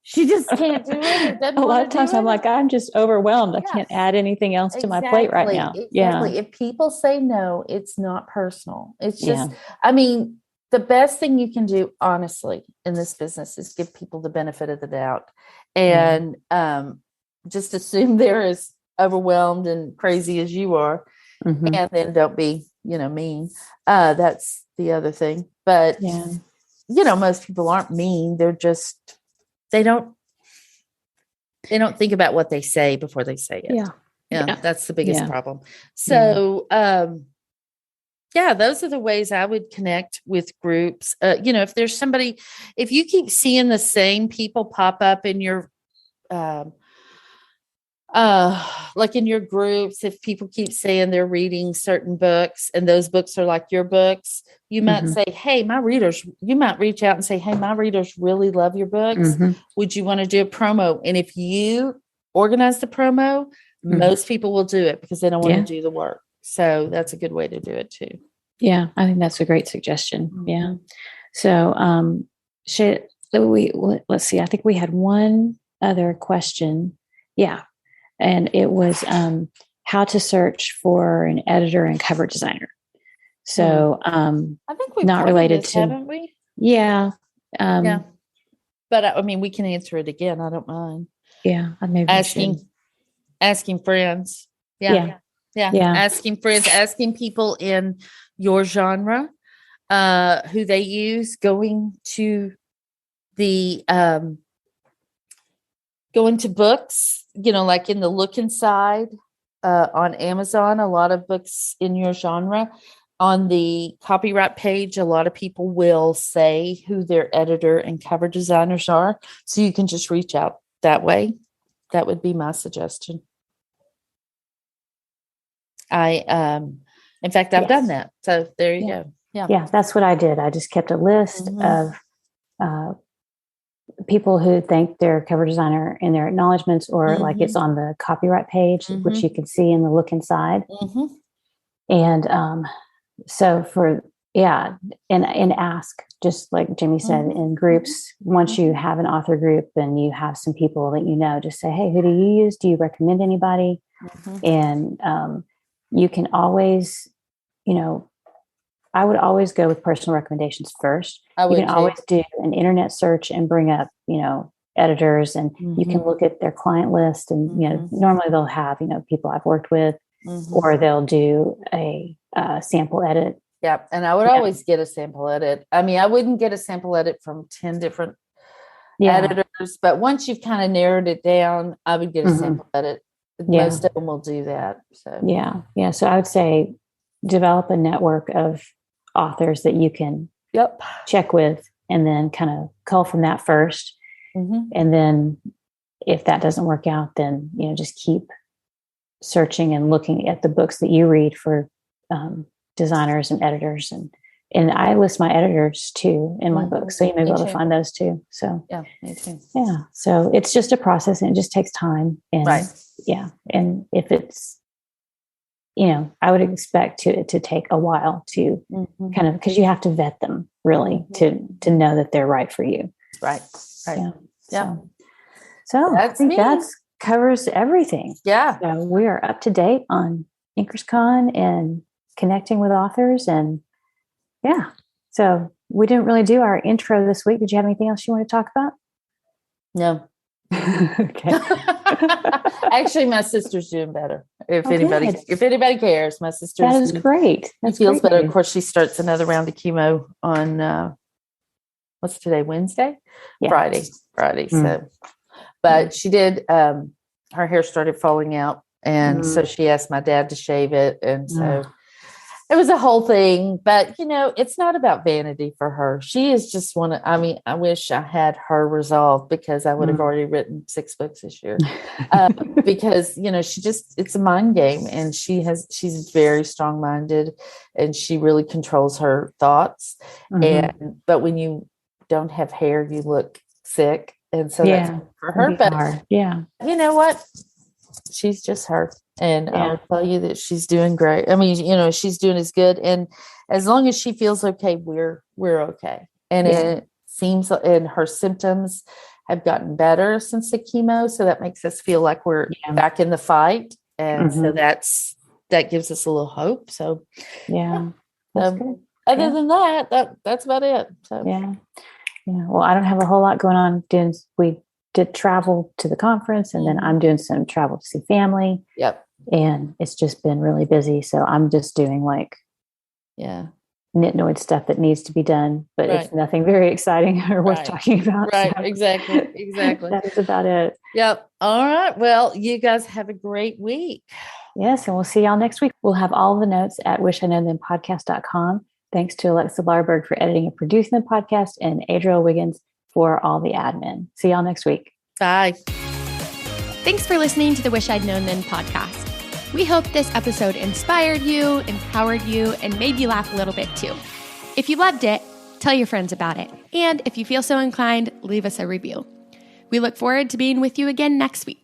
She just can't do it. A lot of times I'm like, I'm just overwhelmed. I can't add anything else to my plate right now. Exactly. Yeah. If people say no, it's not personal. It's just, the best thing you can do, honestly, in this business is give people the benefit of the doubt, and just assume they're as overwhelmed and crazy as you are. And then don't be, mean. That's the other thing. But, most people aren't mean. They're just, they don't They don't think about what they say before they say it. Yeah. That's the biggest problem. So, those are the ways I would connect with groups. If there's somebody, if you keep seeing the same people pop up in your, like in your groups, if people keep saying they're reading certain books and those books are like your books, you might say, hey, you might reach out and say, hey, my readers really love your books. Would you want to do a promo? And if you organize the promo, most people will do it because they don't want to do the work. So that's a good way to do it too. Yeah, I think that's a great suggestion. Yeah. So let's see. I think we had one other question. Yeah. And it was how to search for an editor and cover designer. So I think we've not related to, haven't we? Yeah. But I mean, we can answer it again. I don't mind. Yeah. Maybe asking friends. Yeah. Asking friends, asking people in your genre who they use, going to books, like in the look inside on Amazon, a lot of books in your genre. On the copyright page, a lot of people will say who their editor and cover designers are. So you can just reach out that way. That would be my suggestion. In fact, I've done that. So there you go. Yeah, that's what I did. I just kept a list of people who thank their cover designer in their acknowledgments, or like it's on the copyright page, which you can see in the look inside. And so and ask, just like Jami said, in groups, once you have an author group and you have some people that just say, hey, who do you use? Do you recommend anybody? And you can always, I would always go with personal recommendations first. You can always do an internet search and bring up, editors, and you can look at their client list, and, normally they'll have, people I've worked with, or they'll do a sample edit. Yeah. And I would always get a sample edit. I mean, I wouldn't get a sample edit from 10 different editors, but once you've kind of narrowed it down, I would get a sample edit. Most of them will do that. So yeah. So I would say develop a network of authors that you can check with, and then kind of cull from that first. And then if that doesn't work out, then, just keep searching and looking at the books that you read for designers and editors. And I list my editors too in my book. So you may be able to find those too. So me too. Yeah. So it's just a process, and it just takes time. And and if it's, I would expect it to take a while to kind of, because you have to vet them really to know that they're right for you. Right. Yeah. So I think that covers everything. Yeah. So we are up to date on InkersCon and connecting with authors, and so we didn't really do our intro this week. Did you have anything else you want to talk about? No. Okay. Actually, my sister's doing better. If anybody cares, my sister's that is great. That feels better. Of course, she starts another round of chemo on what's today? Wednesday? Friday. So, but she did. Her hair started falling out, and so she asked my dad to shave it, and so. It was a whole thing, but it's not about vanity for her. She is just I wish I had her resolve, because I would have already written 6 books this year. Because, it's a mind game, and she's very strong minded, and she really controls her thoughts. But when you don't have hair, you look sick. And so that's for her, but hard. You know what? She's just her. And I'll tell you that she's doing great. I mean, she's doing as good. And as long as she feels okay, we're okay. And it seems, and her symptoms have gotten better since the chemo. So that makes us feel like we're back in the fight. And so that gives us a little hope. So that's good. Other than that, that's about it. So yeah. Well, I don't have a whole lot going on. We did travel to the conference, and then I'm doing some travel to see family. Yep. And it's just been really busy. So I'm just doing nitnoid stuff that needs to be done, but it's nothing very exciting or worth talking about. Right. So exactly. That is about it. Yep. All right. Well, you guys have a great week. Yes. And we'll see y'all next week. We'll have all the notes at wishiknowthenpodcast.com. Thanks to Alexa Larberg for editing and producing the podcast, and Adriel Wiggins for all the admin. See y'all next week. Bye. Thanks for listening to the Wish I'd Known Then podcast. We hope this episode inspired you, empowered you, and made you laugh a little bit too. If you loved it, tell your friends about it. And if you feel so inclined, leave us a review. We look forward to being with you again next week.